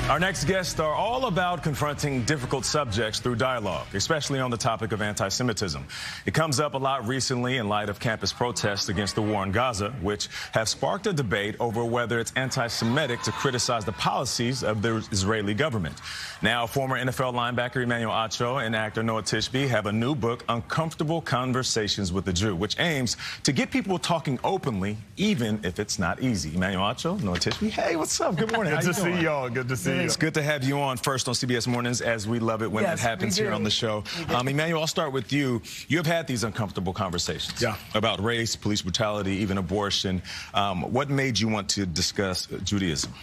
Our next guests are all about confronting difficult subjects through dialogue, especially on the topic of anti-Semitism. It comes up a lot recently in light of campus protests against the war in Gaza, which have sparked a debate over whether it's anti-Semitic to criticize the policies of the Israeli government. Now, former NFL linebacker Emmanuel Acho and actor Noa Tishby have a new book, Uncomfortable Conversations with the Jew, which aims to get people talking openly, even if it's not easy. Emmanuel Acho, Noa Tishby, hey, what's up? Good morning. Good to see y'all. Good to see you. It's good to have you on first on CBS Mornings, as we love it when that happens here on the show. Emmanuel, I'll start with you. You have had these uncomfortable conversations about race, police brutality, even abortion. What made you want to discuss Judaism?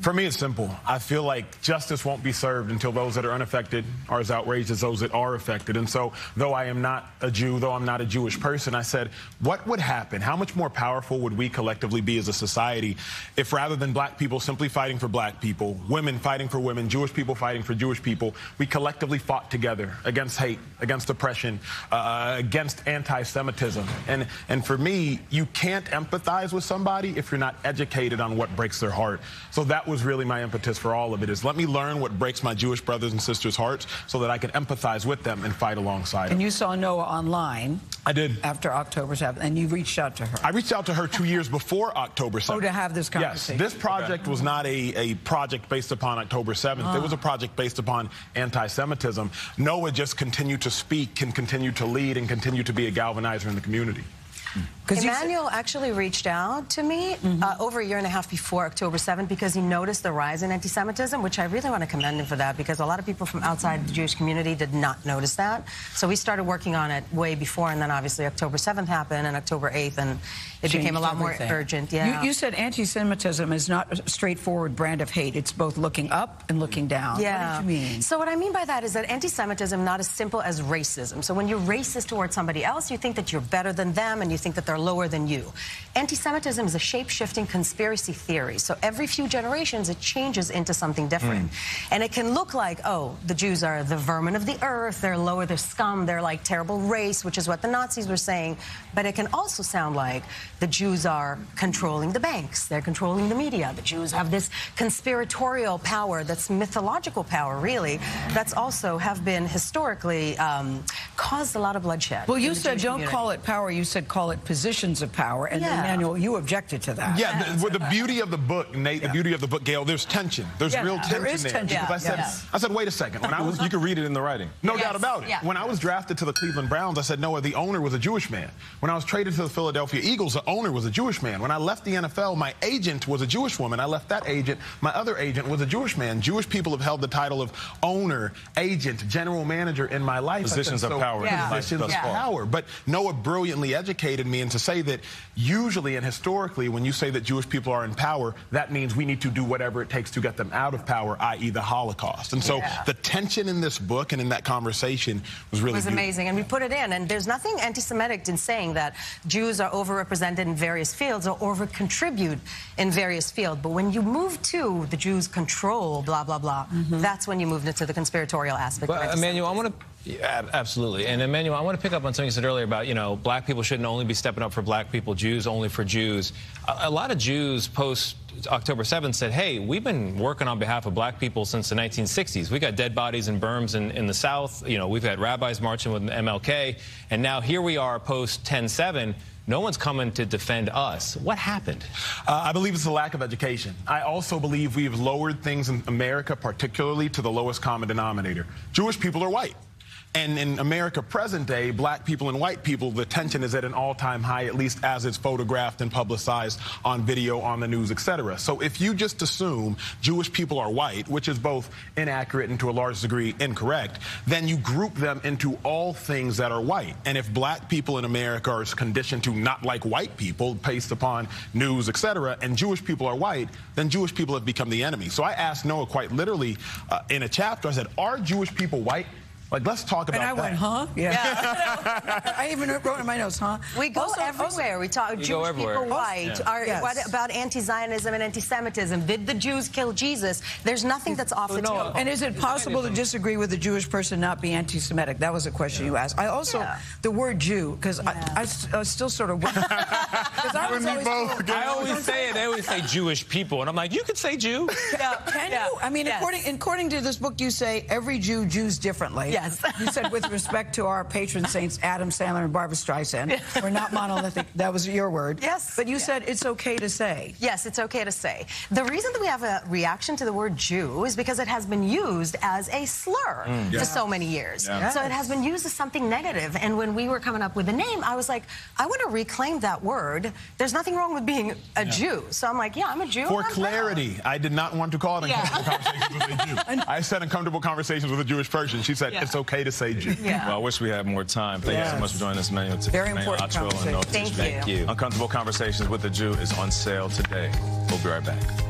For me, it's simple. I feel like justice won't be served until those that are unaffected are as outraged as those that are affected. And so, though I am not a Jew, though I'm not a Jewish person, I said, what would happen? How much more powerful would we collectively be as a society if, rather than black people simply fighting for black people, women fighting for women, Jewish people fighting for Jewish people, we collectively fought together against hate, against oppression, against anti-Semitism. And for me, you can't empathize with somebody if you're not educated on what breaks their heart. So that was really my impetus for all of it, is let me learn what breaks my Jewish brothers and sisters' hearts so that I can empathize with them and fight alongside them. And you saw Noa online. I did. After October 7th, and you reached out to her. I reached out to her 2 years before October 7th. Oh, to have this conversation. Yes, this project was not a project based upon October 7th. It was a project based upon anti-Semitism. Noa just continued to speak and continue to lead and continue to be a galvanizer in the community. Emmanuel actually reached out to me over a year and a half before October 7th because he noticed the rise in anti-Semitism, which I really want to commend him for that, because a lot of people from outside the Jewish community did not notice that. So we started working on it way before, and then obviously October 7th happened and October 8th, and it became a lot more urgent. Yeah. You said anti-Semitism is not a straightforward brand of hate. It's both looking up and looking down. Yeah. What did you mean? So what I mean by that is that anti-Semitism not as simple as racism. So when you're racist towards somebody else, you think that you're better than them and you think that they're lower than you. Anti-Semitism is a shape-shifting conspiracy theory. So every few generations, it changes into something different. And it can look like, oh, the Jews are the vermin of the earth, they're lower, they're scum, they're like terrible race, which is what the Nazis were saying. But it can also sound like the Jews are controlling the banks, they're controlling the media. The Jews have this conspiratorial power, that's mythological power, really, that's also have been historically caused a lot of bloodshed. Well, you said don't call it power, you said call it positions of power, and Emmanuel, you objected to that. Yeah, the beauty of the book, Nate, the beauty of the book, Gayle, there's tension. There's real tension there. Tension. I said, wait a second. When I was, you can read it in the writing. No doubt about it. When I was drafted to the Cleveland Browns, I said, Noah, the owner was a Jewish man. When I was traded to the Philadelphia Eagles, the owner was a Jewish man. When I left the NFL, my agent was a Jewish woman. I left that agent. My other agent was a Jewish man. Jewish people have held the title of owner, agent, general manager in my life. Positions of power. Positions of power. But Noah brilliantly educated me into say that usually and historically, when you say that Jewish people are in power, that means we need to do whatever it takes to get them out of power, i.e. the Holocaust. And so the tension in this book and in that conversation was really amazing. And we put it in. And there's nothing anti-Semitic in saying that Jews are overrepresented in various fields or over-contribute in various fields. But when you move to the Jews control, blah, blah, blah, that's when you move into the conspiratorial aspect. Well, Emmanuel, I want to... Yeah, absolutely. And Emmanuel, I want to pick up on something you said earlier about, black people shouldn't only be stepping up for black people, Jews only for Jews. A lot of Jews post October 7th said, hey, we've been working on behalf of black people since the 1960s. We got dead bodies in berms in the South. We've had rabbis marching with MLK. And now here we are post 10/7. No one's coming to defend us. What happened? I believe it's a lack of education. I also believe we've lowered things in America, particularly to the lowest common denominator. Jewish people are white. And in America present day, black people and white people, the tension is at an all-time high, at least as it's photographed and publicized on video, on the news, etc. So if you just assume Jewish people are white, which is both inaccurate and to a large degree incorrect, then you group them into all things that are white. And if black people in America are conditioned to not like white people based upon news, etc., and Jewish people are white, then Jewish people have become the enemy. So I asked Noah quite literally in a chapter, I said, are Jewish people white? Like, let's talk about that. And I went, huh? Yeah. I even wrote in my notes, huh? We go everywhere. We talk Jewish people, white. Yeah. What about anti-Zionism and anti-Semitism? Did the Jews kill Jesus? There's nothing that's off the table. And is it possible to disagree with a Jewish person not be anti-Semitic? That was a question you asked. I also, the word Jew, because I still sort of... I always say it. They always say Jewish people. And I'm like, you could say Jew. Can you? I mean, according to this book, you say every Jew Jews differently. Yes. You said with respect to our patron saints, Adam Sandler and Barbara Streisand, we're not monolithic. That was your word. Yes. But you said it's okay to say. Yes, it's okay to say. The reason that we have a reaction to the word Jew is because it has been used as a slur for so many years. So it has been used as something negative. And when we were coming up with a name, I was like, I want to reclaim that word. There's nothing wrong with being a Jew. So I'm like, yeah, I'm a Jew. For clarity, I did not want to call it uncomfortable conversations with a Jew. I said uncomfortable conversations with a Jewish person. She said it's okay to say Jew. Well, I wish we had more time. Thank you so much for joining us, Emmanuel. Very important Acho and Noa Tishby. Thank you. Uncomfortable Conversations with the Jew is on sale today. We'll be right back.